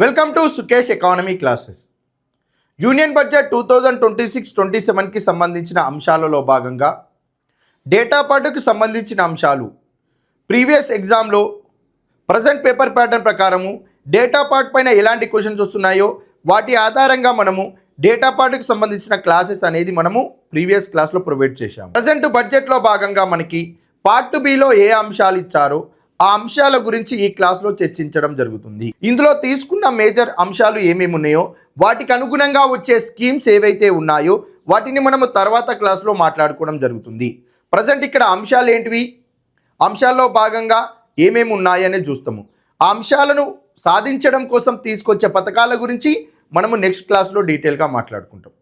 Welcome to Sukesh economy classes. Union budget 2026-27కి సంబంధించిన అంశాలలో భాగంగా డేటా పార్టుకు సంబంధించిన అంశాలు ప్రీవియస్ ఎగ్జామ్లో ప్రజెంట్ పేపర్ ప్యాటర్న్ ప్రకారము డేటా పార్ట్ పైన ఎలాంటి క్వశ్చన్స్ వస్తున్నాయో వాటి ఆధారంగా మనము డేటా పార్టుకు సంబంధించిన క్లాసెస్ అనేది మనము ప్రీవియస్ క్లాస్లో ప్రొవైడ్ చేశాము. ప్రజెంట్ బడ్జెట్లో భాగంగా మనకి పార్ట్ బిలో ఏ అంశాలు ఇచ్చారో ఆ అంశాల గురించి ఈ క్లాస్లో చర్చించడం జరుగుతుంది. ఇందులో తీసుకున్న మేజర్ అంశాలు ఏమేమి ఉన్నాయో వాటికి అనుగుణంగా వచ్చే స్కీమ్స్ ఏవైతే ఉన్నాయో వాటిని మనము తర్వాత క్లాస్లో మాట్లాడుకోవడం జరుగుతుంది. ప్రజెంట్ ఇక్కడ అంశాలు ఏంటివి, అంశాల్లో భాగంగా ఏమేమి ఉన్నాయని చూస్తాము. ఆ అంశాలను సాధించడం కోసం తీసుకొచ్చే పథకాల గురించి మనము నెక్స్ట్ క్లాస్లో డీటెయిల్గా మాట్లాడుకుంటాం.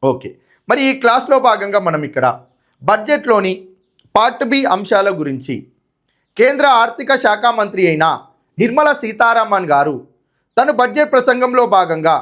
ఓకే, మరి ఈ క్లాస్లో భాగంగా మనం ఇక్కడ బడ్జెట్లోని పార్ట్ బి అంశాల గురించి కేంద్ర ఆర్థిక శాఖ మంత్రి అయిన నిర్మలా సీతారామన్ గారు తను బడ్జెట్ ప్రసంగంలో భాగంగా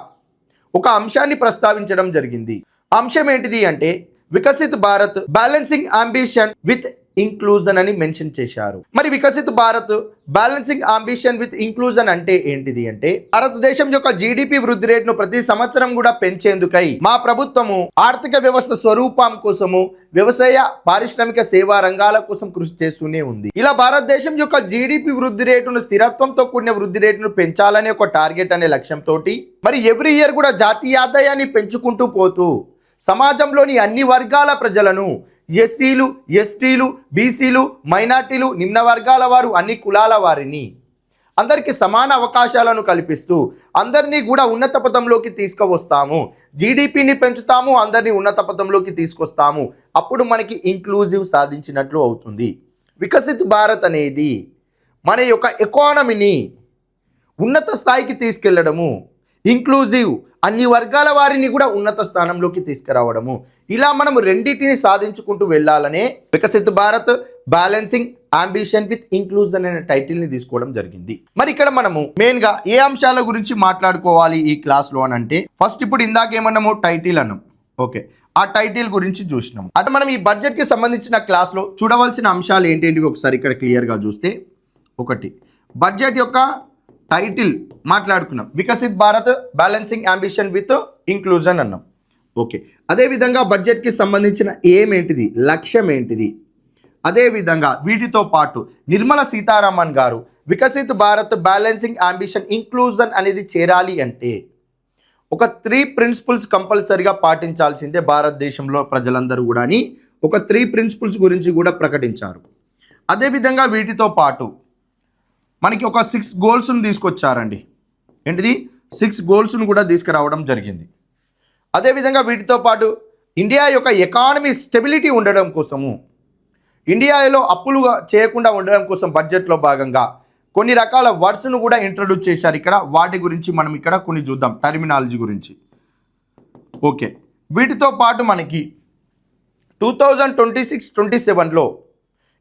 ఒక అంశాన్ని ప్రస్తావించడం జరిగింది. అంశం ఏంటిది అంటే Viksit Bharat balancing ambition with inclusion అని మెన్షన్ చేశారు. మరి Viksit Bharat balancing ambition with inclusion అంటే ఏంటిది అంటే భారతదేశం యొక్క జీడిపి వృద్ధి రేటును ప్రతి సంవత్సరం కూడా పెంచేందుకై మా ప్రభుత్వము ఆర్థిక వ్యవస్థ స్వరూపం కోసము వ్యవసాయ పారిశ్రామిక సేవా రంగాల కోసం కృషి చేస్తూనే ఉంది. ఇలా భారతదేశం యొక్క జీడిపి వృద్ధి రేటును స్థిరత్వంతో కూడిన వృద్ధి రేటును పెంచాలనే ఒక టార్గెట్ అనే లక్ష్యంతో మరి ఎవ్రీ ఇయర్ కూడా జాతీయ ఆదాయాన్ని పెంచుకుంటూ పోతూ సమాజంలోని అన్ని వర్గాల ప్రజలను ఎస్సీలు, ఎస్టీలు, బీసీలు, మైనార్టీలు, నిమ్న వర్గాల వారు, అన్ని కులాల వారిని అందరికీ సమాన అవకాశాలను కల్పిస్తూ అందరినీ కూడా ఉన్నత పదంలోకి తీసుకువస్తాము, జీడిపిని పెంచుతాము, అందరినీ ఉన్నత పదంలోకి తీసుకొస్తాము. అప్పుడు మనకి ఇంక్లూజివ్ సాధించినట్లు అవుతుంది. వికసిత్ భారత్ అనేది మన యొక్క ఎకానమీని ఉన్నత స్థాయికి తీసుకెళ్లడము, ఇంక్లూజివ్ అన్ని వర్గాల వారిని కూడా ఉన్నత స్థానంలోకి తీసుకురావడము, ఇలా మనం రెండింటిని సాధించుకుంటూ వెళ్ళాలనే Viksit Bharat balancing ambition with inclusion అనే టైటిల్ని తీసుకోవడం జరిగింది. మరి ఇక్కడ మనము మెయిన్గా ఏ అంశాల గురించి మాట్లాడుకోవాలి ఈ క్లాస్లో అని అంటే ఫస్ట్ ఇప్పుడు ఇందాకేమన్నాము టైటిల్ అన్నాం. ఓకే, ఆ టైటిల్ గురించి చూసినాము. అది మనం ఈ బడ్జెట్కి సంబంధించిన క్లాస్లో చూడవలసిన అంశాలు ఏంటేంటివి ఒకసారి ఇక్కడ క్లియర్గా చూస్తే, ఒకటి బడ్జెట్ యొక్క టైటిల్ మాట్లాడుకున్నాం, Viksit Bharat balancing ambition with inclusion అన్నాం. ఓకే, అదేవిధంగా బడ్జెట్కి సంబంధించిన ఏంటిది, లక్ష్యం ఏంటిది, అదేవిధంగా వీటితో పాటు నిర్మలా సీతారామన్ గారు Viksit Bharat balancing ambition inclusion అనేది చేరాలి అంటే ఒక 3 ప్రిన్సిపల్స్ కంపల్సరీగా పాటించాల్సిందే భారతదేశంలో ప్రజలందరూ కూడా అని ఒక 3 ప్రిన్సిపల్స్ గురించి కూడా ప్రకటించారు. అదేవిధంగా వీటితో పాటు మనకి ఒక 6 గోల్స్ను తీసుకొచ్చారండి. ఏంటిది, 6 గోల్స్ను కూడా తీసుకురావడం జరిగింది. అదేవిధంగా వీటితో పాటు ఇండియా యొక్క ఎకానమీ స్టెబిలిటీ ఉండడం కోసము, ఇండియాలో అప్పులు చేయకుండా ఉండడం కోసం బడ్జెట్లో భాగంగా కొన్ని రకాల వర్డ్స్ను కూడా ఇంట్రడ్యూస్ చేశారు. ఇక్కడ వాటి గురించి మనం ఇక్కడ కొన్ని చూద్దాం, టర్మినాలజీ గురించి. ఓకే, వీటితో పాటు మనకి 2026-27లో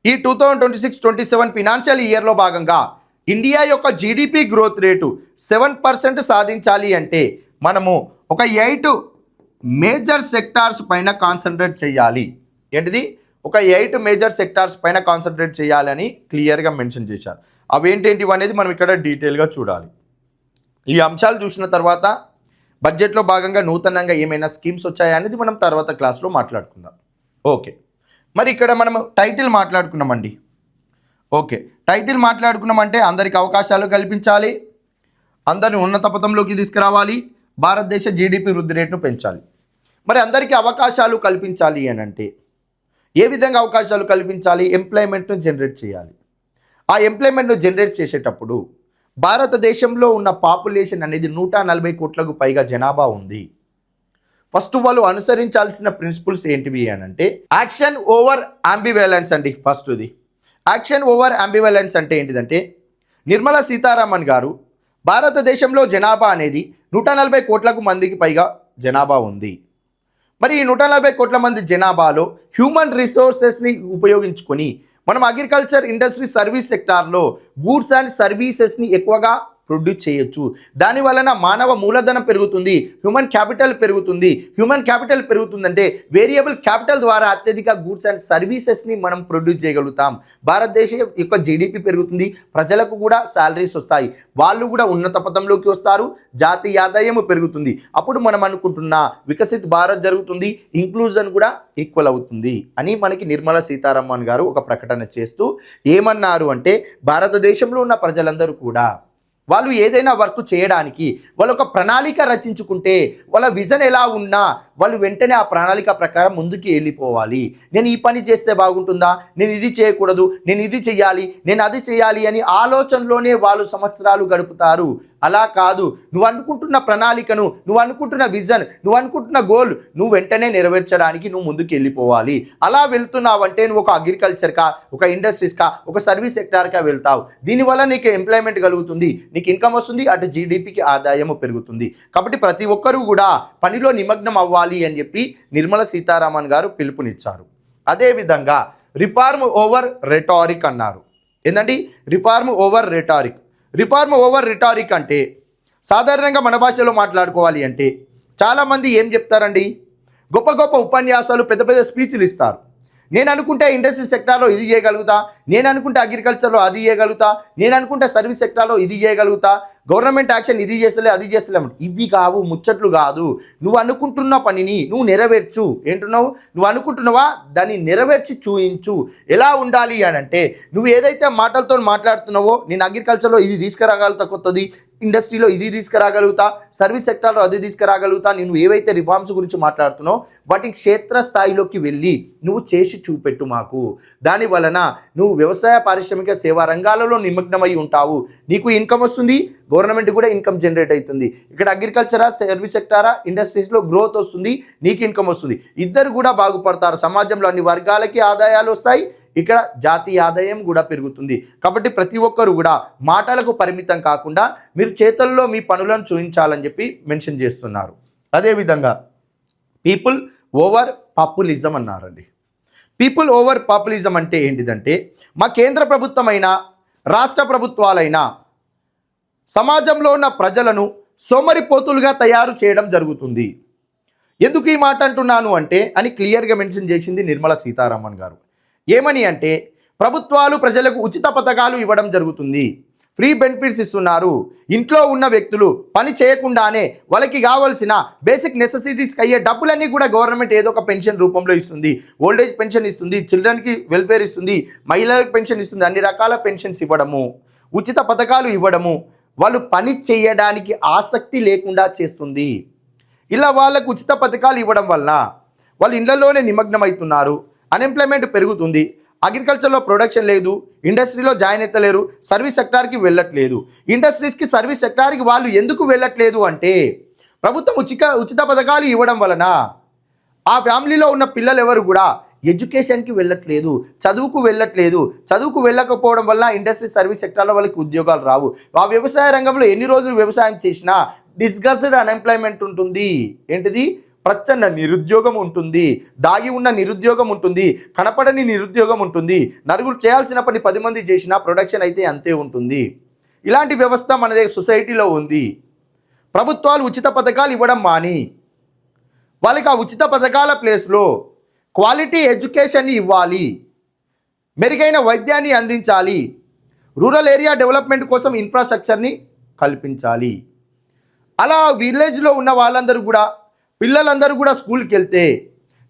ఈ 2026-27 ఫినాన్షియల్ ఇయర్లో భాగంగా ఇండియా యొక్క జీడిపి గ్రోత్ రేటు 7% సాధించాలి అంటే మనము ఒక 8 మేజర్ సెక్టార్స్ పైన కాన్సన్ట్రేట్ చేయాలి. ఏంటిది, ఒక 8 మేజర్ సెక్టార్స్ పైన కాన్సన్ట్రేట్ చేయాలని క్లియర్గా మెన్షన్ చేశారు. అవేంటేంటివి అనేది మనం ఇక్కడ డీటెయిల్గా చూడాలి. ఈ అంశాలు చూసిన తర్వాత బడ్జెట్లో భాగంగా నూతనంగా ఏమైనా స్కీమ్స్ వచ్చాయా అనేది మనం తర్వాత క్లాస్లో మాట్లాడుకుందాం. ఓకే, మరి ఇక్కడ మనం టైటిల్ మాట్లాడుకున్నామండి. ఓకే, టైటిల్ మాట్లాడుకున్నామంటే అందరికి అవకాశాలు కల్పించాలి, అందరిని ఉన్నత పథంలోకి తీసుకురావాలి, భారతదేశ జీడిపి వృద్ధి రేటును పెంచాలి. మరి అందరికీ అవకాశాలు కల్పించాలి అని అంటే ఏ విధంగా అవకాశాలు కల్పించాలి, ఎంప్లాయ్మెంట్ను జనరేట్ చేయాలి. ఆ ఎంప్లాయ్మెంట్ను జనరేట్ చేసేటప్పుడు భారతదేశంలో ఉన్న పాపులేషన్ అనేది 140 కోట్లకు పైగా జనాభా ఉంది. ఫస్ట్ వాళ్ళు అనుసరించాల్సిన ప్రిన్సిపల్స్ ఏంటివి అని అంటే యాక్షన్ ఓవర్ అంబివాలెన్స్ అండి. ఫస్ట్ది యాక్షన్ ఓవర్ అంబివాలెన్స్ అంటే ఏంటిదంటే నిర్మలా సీతారామన్ గారు భారతదేశంలో జనాభా అనేది 140 కోట్లకు మందికి పైగా జనాభా ఉంది. మరి ఈ 140 కోట్ల మంది జనాభాలో హ్యూమన్ రిసోర్సెస్ని ఉపయోగించుకొని మనం అగ్రికల్చర్, ఇండస్ట్రీ, సర్వీస్ సెక్టార్లో గూడ్స్ అండ్ సర్వీసెస్ని ఎక్కువగా ప్రొడ్యూస్ చేయొచ్చు. దాని వలన మానవ మూలధనం పెరుగుతుంది, హ్యూమన్ క్యాపిటల్ పెరుగుతుంది. హ్యూమన్ క్యాపిటల్ పెరుగుతుందంటే వేరియబుల్ క్యాపిటల్ ద్వారా అత్యధిక గూడ్స్ అండ్ సర్వీసెస్ని మనం ప్రొడ్యూస్ చేయగలుగుతాం. భారతదేశం యొక్క జీడిపి పెరుగుతుంది, ప్రజలకు కూడా శాలరీస్ వస్తాయి, వాళ్ళు కూడా ఉన్నత పథంలోకి వస్తారు, జాతీయ ఆదాయం పెరుగుతుంది. అప్పుడు మనం అనుకుంటున్న వికసిత్ భారత్ జరుగుతుంది, ఇంక్లూజన్ కూడా ఈక్వల్ అవుతుంది అని మనకి నిర్మలా సీతారామన్ గారు ఒక ప్రకటన చేస్తూ ఏమన్నారు అంటే, భారతదేశంలో ఉన్న ప్రజలందరూ కూడా వాళ్ళు ఏదైనా వర్క్ చేయడానికి వాళ్ళు ఒక ప్రణాళిక రచించుకుంటే, వాళ్ళ విజన్ ఎలా ఉన్నా వాళ్ళు వెంటనే ఆ ప్రణాళిక ప్రకారం ముందుకు వెళ్ళిపోవాలి. నేను ఈ పని చేస్తే బాగుంటుందా, నేను ఇది చేయకూడదు, నేను ఇది చేయాలి, నేను అది చేయాలి అని ఆలోచనలోనే వాళ్ళు సంవత్సరాలు గడుపుతారు. అలా కాదు, నువ్వు అనుకుంటున్న ప్రణాళికను, నువ్వు అనుకుంటున్న విజన్, నువ్వు అనుకుంటున్న గోల్ నువ్వు వెంటనే నెరవేర్చడానికి నువ్వు ముందుకు వెళ్ళిపోవాలి. అలా వెళ్తున్నావంటే నువ్వు ఒక అగ్రికల్చర్కా, ఒక ఇండస్ట్రీస్కా, ఒక సర్వీస్ సెక్టార్కా వెళ్తావు. దీనివల్ల నీకు ఎంప్లాయ్మెంట్ కలుగుతుంది, నీకు ఇన్కమ్ వస్తుంది, అటు జీడిపికి ఆదాయం పెరుగుతుంది. కాబట్టి ప్రతి ఒక్కరూ కూడా పనిలో నిమగ్నం అవ్వాలి అని చెప్పి నిర్మలా సీతారామన్ గారు పిలుపునిచ్చారు. అదేవిధంగా రిఫార్మ్ ఓవర్ రెటారిక్ అన్నారు. ఏంటంటే reform over rhetoric. Reform over rhetoric అంటే సాధారణంగా మన భాషలో మాట్లాడుకోవాలి అంటే చాలామంది ఏం చెప్తారండి, గొప్ప గొప్ప ఉపన్యాసాలు, పెద్ద పెద్ద స్పీచ్లు ఇస్తారు. నేను అనుకుంటే ఇండస్ట్రీ సెక్టార్లో ఇది చేయగలుగుతా, నేను అనుకుంటే అగ్రికల్చర్లో అది చేయగలుగుతా, నేను అనుకుంటే సర్వీస్ సెక్టార్లో ఇది చేయగలుగుతా, గవర్నమెంట్ యాక్షన్ ఇది చేస్తలే అది చేస్తలేము. ఇవి కావు, ముచ్చట్లు కాదు. నువ్వు అనుకుంటున్న పనిని నువ్వు నెరవేర్చు. ఏంటున్నావు, నువ్వు అనుకుంటున్నావా దాన్ని నెరవేర్చి చూయించు. ఎలా ఉండాలి అని అంటే, నువ్వు ఏదైతే మాటలతో మాట్లాడుతున్నావో, నేను అగ్రికల్చర్లో ఇది తీసుకురాగలుగుతా, కొత్తది ఇండస్ట్రీలో ఇది తీసుకురాగలుగుతా, సర్వీస్ సెక్టార్లో అది తీసుకురాగలుగుతా, నేను ఏవైతే రిఫార్మ్స్ గురించి మాట్లాడుతున్నావు వాటిని క్షేత్రస్థాయిలోకి వెళ్ళి నువ్వు చేసి చూపెట్టు మాకు. దాని వలన నువ్వు వ్యవసాయ, పారిశ్రామిక, సేవా రంగాలలో నిమగ్నమై ఉంటావు, నీకు ఇన్కమ్ వస్తుంది, గవర్నమెంట్ కూడా ఇన్కమ్ జనరేట్ అవుతుంది. ఇక్కడ అగ్రికల్చరా, సర్వీస్ సెక్టారా, ఇండస్ట్రీస్లో గ్రోత్ వస్తుంది, నీకు ఇన్కమ్ వస్తుంది, ఇద్దరు కూడా బాగుపడతారు. సమాజంలో అన్ని వర్గాలకి ఆదాయాలు వస్తాయి, ఇక్కడ జాతీయ ఆదాయం కూడా పెరుగుతుంది. కాబట్టి ప్రతి ఒక్కరు కూడా మాటలకు పరిమితం కాకుండా మీరు చేతల్లో మీ పనులను చూపించాలని చెప్పి మెన్షన్ చేస్తున్నారు. అదేవిధంగా పీపుల్ ఓవర్ పాపులిజం అన్నారండి. పీపుల్ ఓవర్ పాపులిజం అంటే ఏంటిదంటే, మా కేంద్ర ప్రభుత్వమైనా రాష్ట్ర ప్రభుత్వాలైనా సమాజంలో ఉన్న ప్రజలను సోమరిపోతులుగా తయారు చేయడం జరుగుతుంది. ఎందుకు ఈ మాట అంటున్నాను అంటే అని క్లియర్గా మెన్షన్ చేసింది నిర్మలా సీతారామన్ గారు. ఏమని అంటే, ప్రభుత్వాలు ప్రజలకు ఉచిత పథకాలు ఇవ్వడం జరుగుతుంది, ఫ్రీ బెనిఫిట్స్ ఇస్తున్నారు. ఇంట్లో ఉన్న వ్యక్తులు పని చేయకుండానే వాళ్ళకి కావాల్సిన బేసిక్ నెసెసిటీస్కి అయ్యే డబ్బులన్నీ కూడా గవర్నమెంట్ ఏదో ఒక పెన్షన్ రూపంలో ఇస్తుంది. ఓల్డేజ్ పెన్షన్ ఇస్తుంది, చిల్డ్రన్కి వెల్ఫేర్ ఇస్తుంది, మహిళలకు పెన్షన్ ఇస్తుంది, అన్ని రకాల పెన్షన్స్ ఇవ్వడము, ఉచిత పథకాలు ఇవ్వడము వాళ్ళు పని చేయడానికి ఆసక్తి లేకుండా చేస్తుంది. ఇలా వాళ్ళకు ఉచిత పథకాలు ఇవ్వడం వలన వాళ్ళు ఇళ్లలోనే నిమగ్నమవుతున్నారు, అన్ఎంప్లాయ్మెంట్ పెరుగుతుంది, అగ్రికల్చర్లో ప్రొడక్షన్ లేదు, ఇండస్ట్రీలో జాయిన్ అవుతలేరు, సర్వీస్ సెక్టార్కి వెళ్ళట్లేదు. ఇండస్ట్రీస్కి, సర్వీస్ సెక్టార్కి వాళ్ళు ఎందుకు వెళ్ళట్లేదు అంటే, ప్రభుత్వం ఉచిత పథకాలు ఇవ్వడం వలన ఆ ఫ్యామిలీలో ఉన్న పిల్లలు ఎవరు కూడా ఎడ్యుకేషన్కి వెళ్ళట్లేదు, చదువుకు వెళ్ళకపోవడం వల్ల ఇండస్ట్రీ, సర్వీస్ సెక్టార్లో వాళ్ళకి ఉద్యోగాలు రావు. ఆ వ్యవసాయ రంగంలో ఎన్ని రోజులు వ్యవసాయం చేసినా డిస్గస్డ్ అన్ఎంప్లాయ్మెంట్ ఉంటుంది. ఏంటిది, ప్రచండ నిరుద్యోగం ఉంటుంది, దాగి ఉన్న నిరుద్యోగం ఉంటుంది, కనపడని నిరుద్యోగం ఉంటుంది. నలుగురు చేయాల్సిన పని 10 మంది చేసినా ప్రొడక్షన్ అయితే అంతే ఉంటుంది. ఇలాంటి వ్యవస్థ మన సొసైటీలో ఉంది. ప్రభుత్వాలు ఉచిత పథకాలు ఇవ్వడం మాని వాళ్ళకి ఆ ఉచిత పథకాల ప్లేస్లో క్వాలిటీ ఎడ్యుకేషన్ని ఇవ్వాలి, మెరుగైన వైద్యాన్ని అందించాలి, రూరల్ ఏరియా డెవలప్మెంట్ కోసం ఇన్ఫ్రాస్ట్రక్చర్ని కల్పించాలి. అలా విలేజ్లో ఉన్న వాళ్ళందరూ కూడా, పిల్లలందరూ కూడా స్కూల్కి వెళ్తే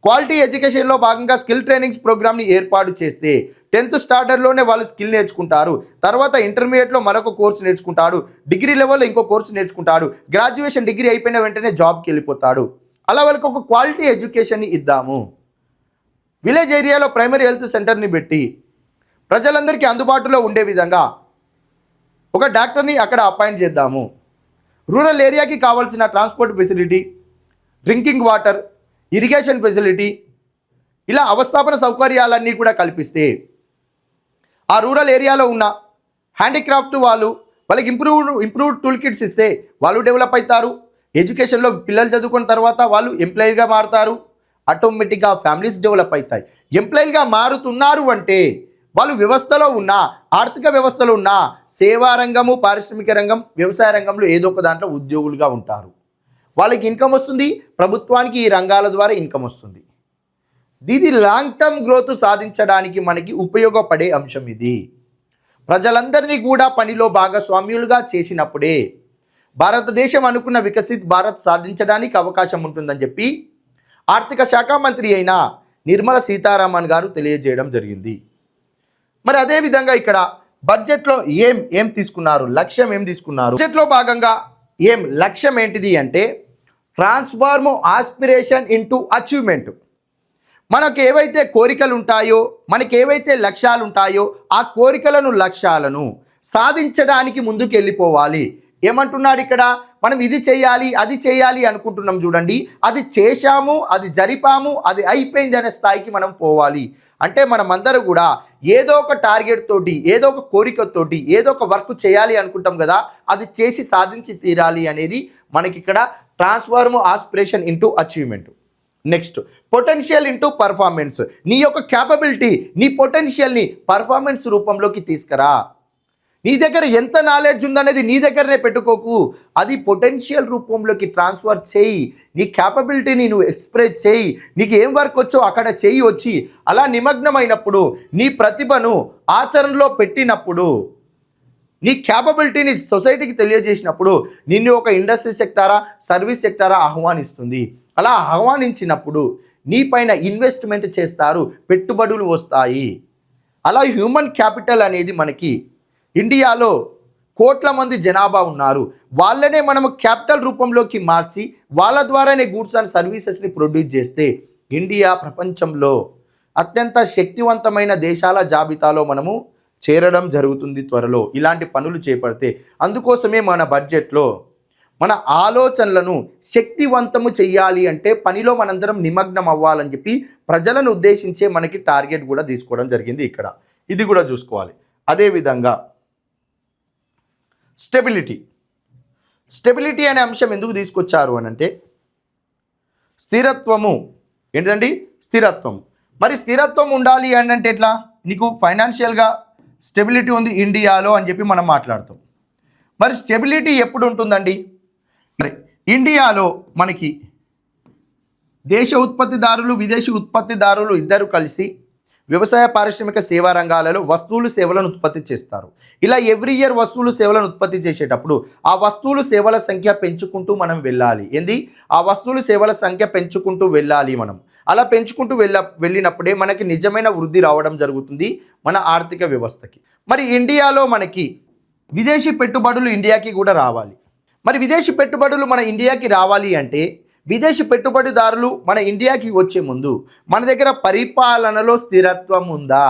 క్వాలిటీ ఎడ్యుకేషన్లో భాగంగా స్కిల్ ట్రైనింగ్స్ ప్రోగ్రామ్ని ఏర్పాటు చేస్తే 10th స్టాండర్డ్లోనే వాళ్ళు స్కిల్ నేర్చుకుంటారు, తర్వాత ఇంటర్మీడియట్లో మరొక కోర్సు నేర్చుకుంటాడు, డిగ్రీ లెవెల్లో ఇంకో కోర్సు నేర్చుకుంటాడు, గ్రాడ్యుయేషన్ డిగ్రీ అయిపోయిన వెంటనే జాబ్కి వెళ్ళిపోతాడు. అలా వాళ్ళకి ఒక క్వాలిటీ ఎడ్యుకేషన్ని ఇద్దాము. విలేజ్ ఏరియాలో ప్రైమరీ హెల్త్ సెంటర్ని పెట్టి ప్రజలందరికీ అందుబాటులో ఉండే విధంగా ఒక డాక్టర్ని అక్కడ అపాయింట్ చేద్దాము. రూరల్ ఏరియాకి కావాల్సిన transport facility, drinking water, irrigation facility, ఇలా అవస్థాపన సౌకర్యాలన్నీ కూడా కల్పిస్తే ఆ రూరల్ ఏరియాలో ఉన్న హ్యాండిక్రాఫ్ట్ వాళ్ళకి ఇంప్రూవ్డ్ టూల్ కిట్స్ ఇస్తే వాళ్ళు డెవలప్ అవుతారు. ఎడ్యుకేషన్లో పిల్లలు చదువుకున్న తర్వాత వాళ్ళు ఎంప్లాయీగా మారుతారు, ఆటోమేటిక్గా ఫ్యామిలీస్ డెవలప్ అవుతాయి. ఎంప్లాయీగా మారుతున్నారు అంటే వాళ్ళు వ్యవస్థలో ఉన్న ఆర్థిక వ్యవస్థలో ఉన్న సేవా రంగము, పారిశ్రామిక రంగం, వ్యవసాయ రంగంలో ఏదో ఒక దాంట్లో ఉద్యోగులుగా ఉంటారు. వాళ్ళకి ఇన్కమ్ వస్తుంది, ప్రభుత్వానికి ఈ రంగాల ద్వారా ఇన్కమ్ వస్తుంది. ఇది లాంగ్ టర్మ్ గ్రోత్ సాధించడానికి మనకి ఉపయోగపడే అంశం. ఇది ప్రజలందరినీ కూడా పనిలో భాగస్వామ్యులుగా చేసినప్పుడే భారతదేశం అనుకున్న వికసిత్ భారత్ సాధించడానికి అవకాశం ఉంటుందని చెప్పి ఆర్థిక శాఖ మంత్రి అయిన నిర్మలా సీతారామన్ గారు తెలియజేయడం జరిగింది. మరి అదేవిధంగా ఇక్కడ బడ్జెట్లో ఏం తీసుకున్నారు, లక్ష్యం ఏం తీసుకున్నారు? బడ్జెట్లో భాగంగా లక్ష్యం ఏంటిది అంటే ట్రాన్స్ఫార్మ్ ఆస్పిరేషన్ ఇంటూ అచీవ్మెంట్. మనకు ఏవైతే కోరికలు ఉంటాయో, మనకి ఏవైతే లక్ష్యాలు ఉంటాయో ఆ కోరికలను, లక్ష్యాలను సాధించడానికి ముందుకు వెళ్ళిపోవాలి. ఏమంటున్నాడు ఇక్కడ? మనం ఇది చేయాలి, అది చేయాలి అనుకుంటున్నాం చూడండి, అది చేశాము, అది జరిపాము, అది అయిపోయింది అనే స్థాయికి మనం పోవాలి. అంటే మనమందరూ కూడా ఏదో ఒక టార్గెట్ తోటి, ఏదో ఒక కోరికతోటి, ఏదో ఒక వర్క్ చేయాలి అనుకుంటాం కదా, అది చేసి సాధించి తీరాలి అనేది మనకి ఇక్కడ transform aspiration into achievement. Next potential into performance. నీ యొక్క క్యాపబిలిటీ, నీ పొటెన్షియల్ని పర్ఫార్మెన్స్ రూపంలోకి తీసుకురా. నీ దగ్గర ఎంత నాలెడ్జ్ ఉందనేది నీ దగ్గరనే పెట్టుకోకు, అది పొటెన్షియల్ రూపంలోకి ట్రాన్స్ఫర్ చేయి. నీ క్యాపబిలిటీని నువ్వు ఎక్స్ప్రెస్ చేయి. నీకు ఏం వర్క్ వచ్చో అక్కడ చేయి వచ్చి అలా నిమగ్నమైనప్పుడు, నీ ప్రతిభను ఆచరణలో పెట్టినప్పుడు, నీ క్యాపబిలిటీని సొసైటీకి తెలియజేసినప్పుడు నిన్ను ఒక ఇండస్ట్రీ సెక్టారా, సర్వీస్ సెక్టారా ఆహ్వానిస్తుంది. అలా ఆహ్వానించినప్పుడు నీ పైన ఇన్వెస్ట్మెంట్ చేస్తారు, పెట్టుబడులు వస్తాయి. అలా హ్యూమన్ క్యాపిటల్ అనేది మనకి ఇండియాలో కోట్ల మంది జనాభా ఉన్నారు. వాళ్ళనే మనము క్యాపిటల్ రూపంలోకి మార్చి వాళ్ళ ద్వారానే గూడ్స్ అండ్ సర్వీసెస్ని ప్రొడ్యూస్ చేస్తే ఇండియా ప్రపంచంలో అత్యంత శక్తివంతమైన దేశాల జాబితాలో మనము చేరడం జరుగుతుంది త్వరలో, ఇలాంటి పనులు చేపడితే. అందుకోసమే మన బడ్జెట్లో మన ఆలోచనలను శక్తివంతము చెయ్యాలి అంటే పనిలో మనందరం నిమగ్నం అవ్వాలని చెప్పి ప్రజలను ఉద్దేశించే మనకి టార్గెట్ కూడా తీసుకోవడం జరిగింది. ఇక్కడ ఇది కూడా చూసుకోవాలి. అదేవిధంగా స్టెబిలిటీ అనే అంశం ఎందుకు తీసుకొచ్చారు అని అంటే స్థిరత్వము. ఏంటండి? స్థిరత్వం. మరి స్థిరత్వం ఉండాలి అని అంటే ఎట్లా? నీకు ఫైనాన్షియల్గా స్టెబిలిటీ ఉంది ఇండియాలో అని చెప్పి మనం మాట్లాడుతాం. మరి స్టెబిలిటీ ఎప్పుడు ఉంటుందండి? మరి ఇండియాలో మనకి దేశ ఉత్పత్తిదారులు, విదేశీ ఉత్పత్తిదారులు ఇద్దరు కలిసి వ్యవసాయ, పారిశ్రామిక, సేవా రంగాలలో వస్తువులు, సేవలను ఉత్పత్తి చేస్తారు. ఇలా ఎవ్రీ ఇయర్ వస్తువులు, సేవలను ఉత్పత్తి చేసేటప్పుడు ఆ వస్తువులు, సేవల సంఖ్య పెంచుకుంటూ మనం వెళ్ళాలి. ఆ వస్తువులు, సేవల సంఖ్య పెంచుకుంటూ వెళ్ళాలి. మనం అలా పెంచుకుంటూ వెళ్ళినప్పుడే మనకి నిజమైన వృద్ధి రావడం జరుగుతుంది మన ఆర్థిక వ్యవస్థకి. మరి ఇండియాలో మనకి విదేశీ పెట్టుబడులు ఇండియాకి కూడా రావాలి. మరి విదేశీ పెట్టుబడులు మన ఇండియాకి రావాలి అంటే విదేశీ పెట్టుబడిదారులు మన ఇండియాకి వచ్చే ముందు మన దగ్గర పరిపాలనలో స్థిరత్వం ఉందా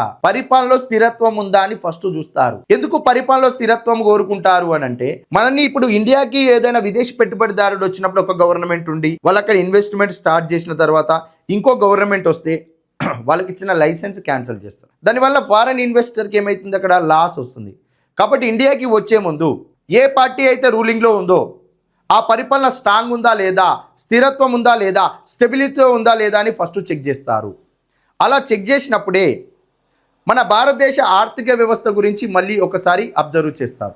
అని ఫస్ట్ చూస్తారు. ఎందుకు పరిపాలనలో స్థిరత్వం కోరుకుంటారు అని అంటే, మనల్ని ఇప్పుడు ఇండియాకి ఏదైనా విదేశీ పెట్టుబడిదారుడు వచ్చినప్పుడు ఒక గవర్నమెంట్ ఉండి వాళ్ళు అక్కడ ఇన్వెస్ట్మెంట్ స్టార్ట్ చేసిన తర్వాత ఇంకో గవర్నమెంట్ వస్తే వాళ్ళకి ఇచ్చిన లైసెన్స్ క్యాన్సిల్ చేస్తారు. దానివల్ల ఫారెన్ ఇన్వెస్టర్కి ఏమవుతుంది? అక్కడ లాస్ వస్తుంది. కాబట్టి ఇండియాకి వచ్చే ముందు ఏ పార్టీ అయితే రూలింగ్లో ఉందో ఆ పరిపాలన స్ట్రాంగ్ ఉందా లేదా, స్థిరత్వం ఉందా లేదా, స్టెబిలిటీ ఉందా లేదా అని ఫస్ట్ చెక్ చేస్తారు. అలా చెక్ చేసినప్పుడే మన భారతదేశ ఆర్థిక వ్యవస్థ గురించి మళ్ళీ ఒకసారి అబ్జర్వ్ చేస్తారు.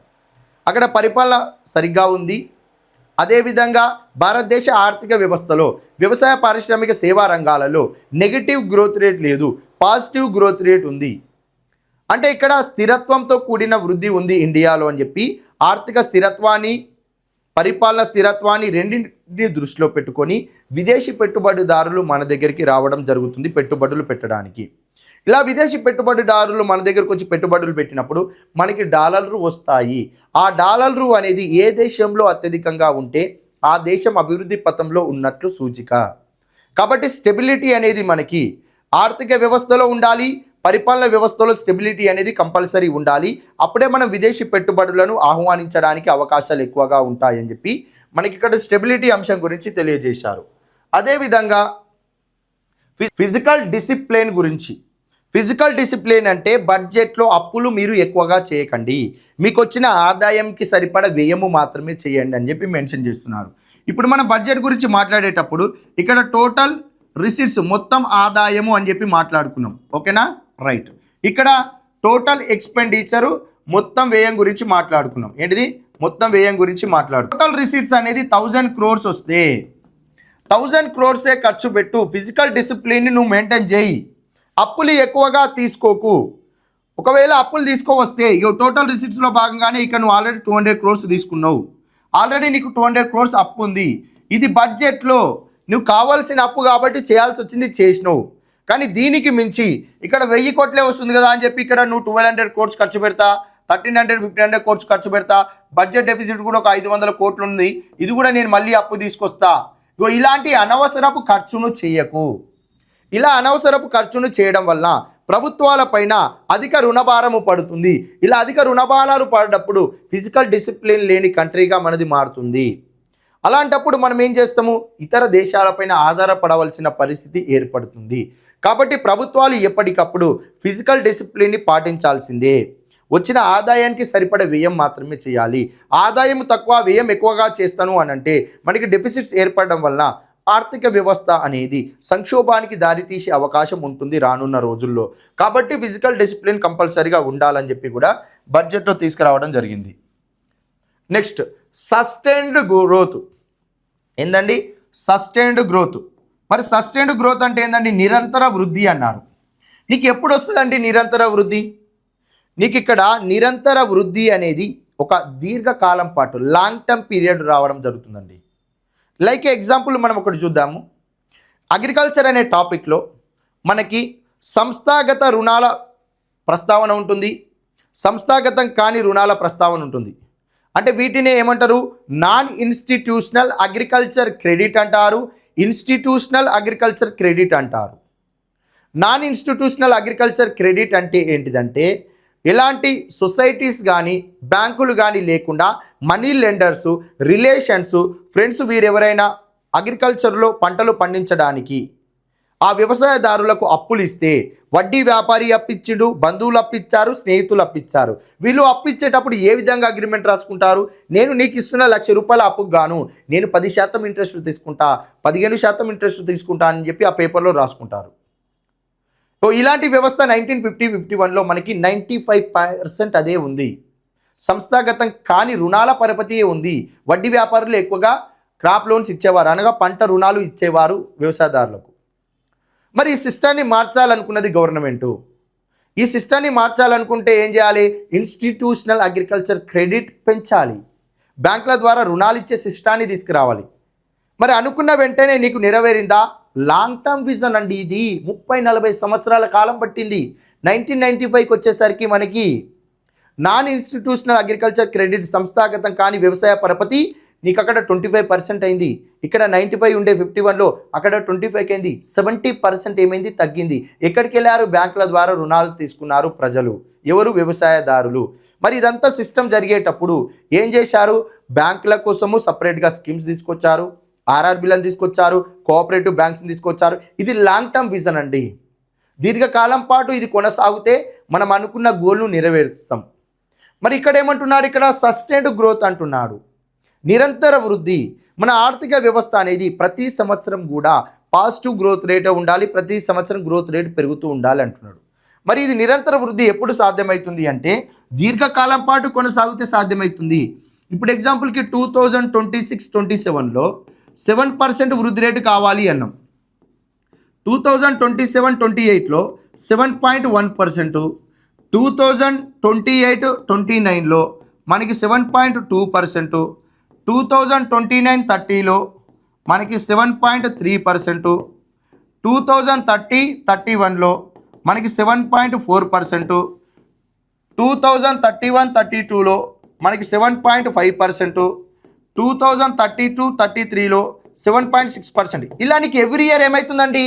అక్కడ పరిపాలన సరిగ్గా ఉంది. అదేవిధంగా భారతదేశ ఆర్థిక వ్యవస్థలో వ్యవసాయ, పారిశ్రామిక, సేవా రంగాలలో నెగిటివ్ గ్రోత్ రేట్ లేదు, పాజిటివ్ గ్రోత్ రేట్ ఉంది. అంటే ఇక్కడ స్థిరత్వంతో కూడిన వృద్ధి ఉంది ఇండియాలో అని చెప్పి ఆర్థిక స్థిరత్వాన్ని, పరిపాలన స్థిరత్వాన్ని రెండింటిని దృష్టిలో పెట్టుకొని విదేశీ పెట్టుబడిదారులు మన దగ్గరికి రావడం జరుగుతుంది పెట్టుబడులు పెట్టడానికి. ఇలా విదేశీ పెట్టుబడిదారులు మన దగ్గరకు వచ్చి పెట్టుబడులు పెట్టినప్పుడు మనకి డాలర్లు వస్తాయి. ఆ డాలర్లు అనేది ఏ దేశంలో అత్యధికంగా ఉంటే ఆ దేశం అభివృద్ధి పథంలో ఉన్నట్లు సూచిక. కాబట్టి స్టెబిలిటీ అనేది మనకి ఆర్థిక వ్యవస్థలో ఉండాలి, పరిపాలన వ్యవస్థలో స్టెబిలిటీ అనేది కంపల్సరీ ఉండాలి. అప్పుడే మనం విదేశీ పెట్టుబడులను ఆహ్వానించడానికి అవకాశాలు ఎక్కువగా ఉంటాయని చెప్పి మనకి ఇక్కడ స్టెబిలిటీ అంశం గురించి తెలియజేశారు. అదేవిధంగా ఫిజికల్ డిసిప్లిన్ గురించి. ఫిజికల్ డిసిప్లిన్ అంటే బడ్జెట్లో అప్పులు మీరు ఎక్కువగా చేయకండి, మీకు వచ్చిన ఆదాయంకి సరిపడ వ్యయము మాత్రమే చేయండి అని చెప్పి మెన్షన్ చేస్తున్నారు. ఇప్పుడు మన బడ్జెట్ గురించి మాట్లాడేటప్పుడు ఇక్కడ టోటల్ రిసీట్స్, మొత్తం ఆదాయము అని చెప్పి మాట్లాడుకున్నాం. ఓకేనా? రైట్. ఇక్కడ టోటల్ ఎక్స్పెండిచరు మొత్తం వ్యయం గురించి మాట్లాడుకున్నాం. ఏంటిది? మొత్తం వ్యయం గురించి టోటల్ రిసీట్స్ అనేది 1000 crores వస్తే 1000 crores ఖర్చు పెట్టు. ఫిజికల్ డిసిప్లిన్ని నువ్వు మెయింటైన్ చేయి. అప్పులు ఎక్కువగా తీసుకోకు. ఒకవేళ అప్పులు తీసుకోవస్తే ఇక టోటల్ రిసీట్స్లో భాగంగానే ఇక్కడ నువ్వు ఆల్రెడీ 200 crores తీసుకున్నావు. ఆల్రెడీ నీకు 200 crores అప్పు ఉంది. ఇది బడ్జెట్లో నువ్వు కావాల్సిన అప్పు కాబట్టి చేయాల్సి వచ్చింది, చేసినావు. కానీ దీనికి మించి ఇక్కడ 1000 కోట్లే వస్తుంది కదా అని చెప్పి ఇక్కడ నువ్వు 1200 crores ఖర్చు పెడతా, 1300 1500 crores ఖర్చు పెడతా. బడ్జెట్ డెఫిసిట్ కూడా ఒక 500 కోట్లు ఉంది, ఇది కూడా నేను మళ్ళీ అప్పు తీసుకొస్తా. ఇలాంటి అనవసరపు ఖర్చును చేయకు. ఇలా అనవసరపు ఖర్చును చేయడం వల్ల ప్రభుత్వాల పైన అధిక రుణభారము పడుతుంది. ఇలా అధిక రుణభారాలు పడినప్పుడు ఫిజికల్ డిసిప్లిన్ లేని కంట్రీగా మనది మారుతుంది. అలాంటప్పుడు మనం ఏం చేస్తాము? ఇతర దేశాలపైన ఆధారపడవలసిన పరిస్థితి ఏర్పడుతుంది. కాబట్టి ప్రభుత్వాలు ఎప్పటికప్పుడు ఫిజికల్ డిసిప్లిన్ని పాటించాల్సిందే. వచ్చిన ఆదాయానికి సరిపడే వ్యయం మాత్రమే చేయాలి. ఆదాయం తక్కువ వ్యయం ఎక్కువగా చేస్తాను అని అంటే మనకి డెఫిసిట్స్ ఏర్పడడం వల్ల ఆర్థిక వ్యవస్థ అనేది సంక్షోభానికి దారితీసే అవకాశం ఉంటుంది రానున్న రోజుల్లో. కాబట్టి ఫిజికల్ డిసిప్లిన్ కంపల్సరీగా ఉండాలని చెప్పి కూడా బడ్జెట్లో తీసుకురావడం జరిగింది. Next sustained growth. ఏందండి? Sustained growth. మరి సస్టైన్డ్ గ్రోత్ అంటే ఏందండి? నిరంతర వృద్ధి అన్నారు. నీకు ఎప్పుడు వస్తుందండి నిరంతర వృద్ధి? నీకు ఇక్కడ నిరంతర వృద్ధి అనేది ఒక దీర్ఘకాలం పాటు లాంగ్ టర్మ్ పీరియడ్ రావడం జరుగుతుందండి. లైక్ ఎగ్జాంపుల్ మనం ఒకటి చూద్దాము. అగ్రికల్చర్ అనే టాపిక్లో మనకి సంస్థాగత రుణాల ప్రస్తావన ఉంటుంది, సంస్థాగతం కాని రుణాల ప్రస్తావన ఉంటుంది. అంటే వీటిని ఏమంటారు? నాన్ ఇన్స్టిట్యూషనల్ అగ్రికల్చర్ క్రెడిట్ అంటారు, ఇన్స్టిట్యూషనల్ అగ్రికల్చర్ క్రెడిట్ అంటారు. నాన్ ఇన్స్టిట్యూషనల్ అగ్రికల్చర్ క్రెడిట్ అంటే ఏంటిదంటే ఎలాంటి సొసైటీస్ కానీ బ్యాంకులు కానీ లేకుండా మనీ లెండర్సు, రిలేషన్స్, ఫ్రెండ్స్ వీరెవరైనా అగ్రికల్చర్లో పంటలు పండించడానికి ఆ వ్యవసాయదారులకు అప్పులు ఇస్తే వడ్డీ వ్యాపారి అప్పిచ్చిండు, బంధువులు అప్పిచ్చారు, స్నేహితులు అప్పిచ్చారు. వీళ్ళు అప్పిచ్చేటప్పుడు ఏ విధంగా అగ్రిమెంట్ రాసుకుంటారు? నేను నీకు ఇస్తున్న ₹1,00,000 అప్పుకు గాను నేను 10% ఇంట్రెస్ట్ తీసుకుంటా, 15% ఇంట్రెస్ట్ తీసుకుంటా అని చెప్పి ఆ పేపర్లో రాసుకుంటారు. సో ఇలాంటి వ్యవస్థ 1950-51లో మనకి 95% అదే ఉంది. సంస్థాగతం కాని రుణాల పరపతియే ఉంది. వడ్డీ వ్యాపారులు ఎక్కువగా క్రాప్ లోన్స్ ఇచ్చేవారు, అనగా పంట రుణాలు ఇచ్చేవారు వ్యవసాయదారులకు. మరి ఈ సిస్టాన్ని మార్చాలనుకున్నది గవర్నమెంటు. ఈ సిస్టాన్ని మార్చాలనుకుంటే ఏం చేయాలి? ఇన్స్టిట్యూషనల్ అగ్రికల్చర్ క్రెడిట్ పెంచాలి, బ్యాంకుల ద్వారా రుణాలు ఇచ్చే సిస్టాన్ని తీసుకురావాలి. మరి అనుకున్న వెంటనే నీకు నెరవేరిందా? లాంగ్ టర్మ్ విజన్ అండి ఇది. 30-40 సంవత్సరాల కాలం పట్టింది. 1995కి వచ్చేసరికి మనకి నాన్ ఇన్స్టిట్యూషనల్ అగ్రికల్చర్ క్రెడిట్ సంస్థాగతం కాని వ్యవసాయ పరపతి నీకు అక్కడ 25% అయింది. ఇక్కడ 95 ఉండే 51లో అక్కడ 25కి అయింది. 70% ఏమైంది? తగ్గింది. ఎక్కడికి వెళ్ళారు? బ్యాంకుల ద్వారా రుణాలు తీసుకున్నారు ప్రజలు. ఎవరు? వ్యవసాయదారులు. మరి ఇదంతా సిస్టమ్ జరిగేటప్పుడు ఏం చేశారు? బ్యాంకుల కోసము సపరేట్గా స్కీమ్స్ తీసుకొచ్చారు, ఆర్ఆర్బీలను తీసుకొచ్చారు, కోఆపరేటివ్ బ్యాంక్స్ని తీసుకొచ్చారు. ఇది లాంగ్ టర్మ్ విజన్ అండి. దీర్ఘకాలం పాటు ఇది కొనసాగితే మనం అనుకున్న గోల్ను నెరవేరుస్తాం. మరి ఇక్కడ ఏమంటున్నాడు? ఇక్కడ సస్టైన్డ్ గ్రోత్ అంటున్నాడు, నిరంతర వృద్ధి. మన ఆర్థిక వ్యవస్థ అనేది ప్రతి సంవత్సరం కూడా పాజిటివ్ గ్రోత్ రేట్ ఉండాలి, ప్రతి సంవత్సరం గ్రోత్ రేట్ పెరుగుతూ ఉండాలి అంటున్నాడు. మరి ఇది నిరంతర వృద్ధి ఎప్పుడు సాధ్యమవుతుంది అంటే దీర్ఘకాలం పాటు కొనసాగితే సాధ్యమవుతుంది. ఇప్పుడు ఎగ్జాంపుల్కి 2026-27లో 7% వృద్ధి రేటు కావాలి అన్నాం. 2027-28లో 7.1%, 2028-29లో మనకి 7.2%, 2029-30లో మనకి 7.3%, 2030-31లో మనకి 7.4%, 2031-32లో మనకి 7.5%, 2032-33లో 7.6%. ఇలా నీకు ఎవ్రీ ఇయర్ ఏమవుతుందండి?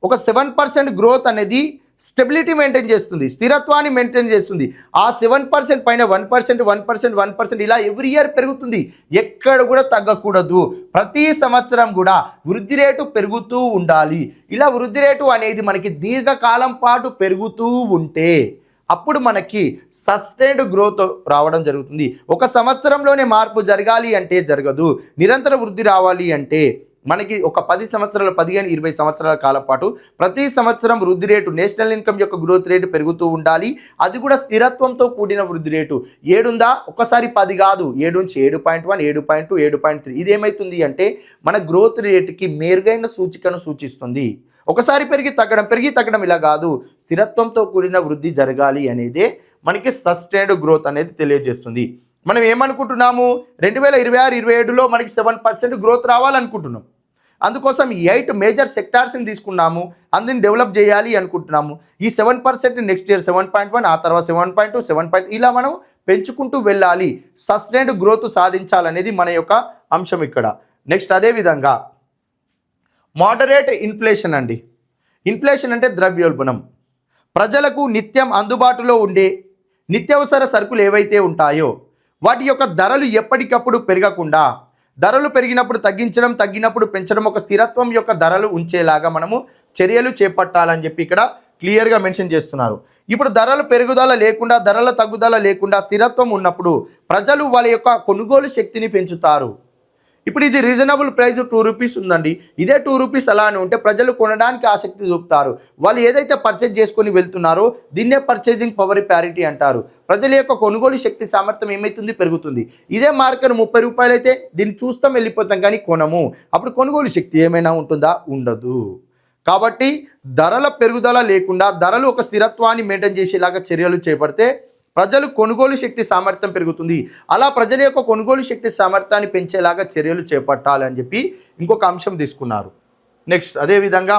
ఒక 7% గ్రోత్ అనేది స్టెబిలిటీ మెయింటైన్ చేస్తుంది, స్థిరత్వాన్ని మెయింటైన్ చేస్తుంది. ఆ 7% పైన 1% ఇలా ఎవ్రీ ఇయర్ పెరుగుతుంది. ఎక్కడ కూడా తగ్గకూడదు. ప్రతి సంవత్సరం కూడా వృద్ధి రేటు పెరుగుతూ ఉండాలి. ఇలా వృద్ధి రేటు అనేది మనకి దీర్ఘకాలం పాటు పెరుగుతూ ఉంటే అప్పుడు మనకి సస్టైన్డ్ గ్రోత్ రావడం జరుగుతుంది. ఒక సంవత్సరంలోనే మార్పు జరగాలి అంటే జరగదు. నిరంతర వృద్ధి రావాలి అంటే మనకి ఒక 10 సంవత్సరాల 15-20 సంవత్సరాల కాలం పాటు ప్రతి సంవత్సరం వృద్ధి రేటు నేషనల్ ఇన్కమ్ యొక్క గ్రోత్ రేటు పెరుగుతూ ఉండాలి. అది కూడా స్థిరత్వంతో కూడిన వృద్ధి రేటు 7 ఉందా, ఒకసారి 10 కాదు, 7 నుంచి 7.1, 7.2, 7.3. ఇదేమవుతుంది అంటే మన గ్రోత్ రేటుకి మెరుగైన సూచికను సూచిస్తుంది. ఒకసారి పెరిగి తగ్గడం ఇలా కాదు, స్థిరత్వంతో కూడిన వృద్ధి జరగాలి అనేదే మనకి సస్టైన్డ్ గ్రోత్ అనేది తెలియజేస్తుంది. మనం ఏమనుకుంటున్నాము, 2026-27లో మనకి 7% గ్రోత్ రావాలనుకుంటున్నాం. అందుకోసం 8 మేజర్ సెక్టార్స్ని తీసుకున్నాము, అందుని డెవలప్ చేయాలి అనుకుంటున్నాము. ఈ 7% నెక్స్ట్ ఇయర్ 7.1, ఆ తర్వాత 7.2, 7. ఇలా మనం పెంచుకుంటూ వెళ్ళాలి, సస్టైన్డ్ గ్రోత్ సాధించాలనేది మన యొక్క అంశం ఇక్కడ. నెక్స్ట్ అదేవిధంగా మోడరేట్ ఇన్ఫ్లేషన్ అండి. ఇన్ఫ్లేషన్ అంటే ద్రవ్యోల్బణం. ప్రజలకు నిత్యం అందుబాటులో ఉండే నిత్యావసర సరుకులు ఏవైతే ఉంటాయో వాటి యొక్క ధరలు ఎప్పటికప్పుడు పెరగకుండా, ధరలు పెరిగినప్పుడు తగ్గించడం, తగ్గినప్పుడు పెంచడం, ఒక స్థిరత్వం యొక్క ధరలు ఉంచేలాగా మనము చర్యలు చేపట్టాలని చెప్పి ఇక్కడ క్లియర్గా మెన్షన్ చేస్తున్నారు. ఇప్పుడు ధరల పెరుగుదల లేకుండా, ధరల తగ్గుదల లేకుండా స్థిరత్వం ఉన్నప్పుడు ప్రజలు వాళ్ళ యొక్క కొనుగోలు శక్తిని పెంచుతారు. ఇప్పుడు ఇది రీజనబుల్ ప్రైస్ 2 రూపీస్ ఉందండి, ఇదే 2 రూపీస్ అలానే ఉంటే ప్రజలు కొనడానికి ఆసక్తి చూపుతారు. వాళ్ళు ఏదైతే పర్చేజ్ చేసుకొని వెళ్తున్నారో దీన్నే పర్చేజింగ్ పవర్ ప్యారిటీ అంటారు. ప్రజల యొక్క కొనుగోలు శక్తి సామర్థ్యం ఏమవుతుంది, పెరుగుతుంది. ఇదే మార్కెట్ 30 రూపాయలు అయితే దీన్ని చూస్తాం వెళ్ళిపోతాం కానీ కొనము. అప్పుడు కొనుగోలు శక్తి ఏమైనా ఉంటుందా, ఉండదు. కాబట్టి ధరల పెరుగుదల లేకుండా ధరలు ఒక స్థిరత్వాన్ని మెయింటైన్ చేసేలాగా చర్యలు చేపడితే ప్రజలు కొనుగోలు శక్తి సామర్థ్యం పెరుగుతుంది. అలా ప్రజల యొక్క కొనుగోలు శక్తి సామర్థ్యాన్ని పెంచేలాగా చర్యలు చేపట్టాలని చెప్పి ఇంకొక అంశం తీసుకున్నారు. నెక్స్ట్ అదేవిధంగా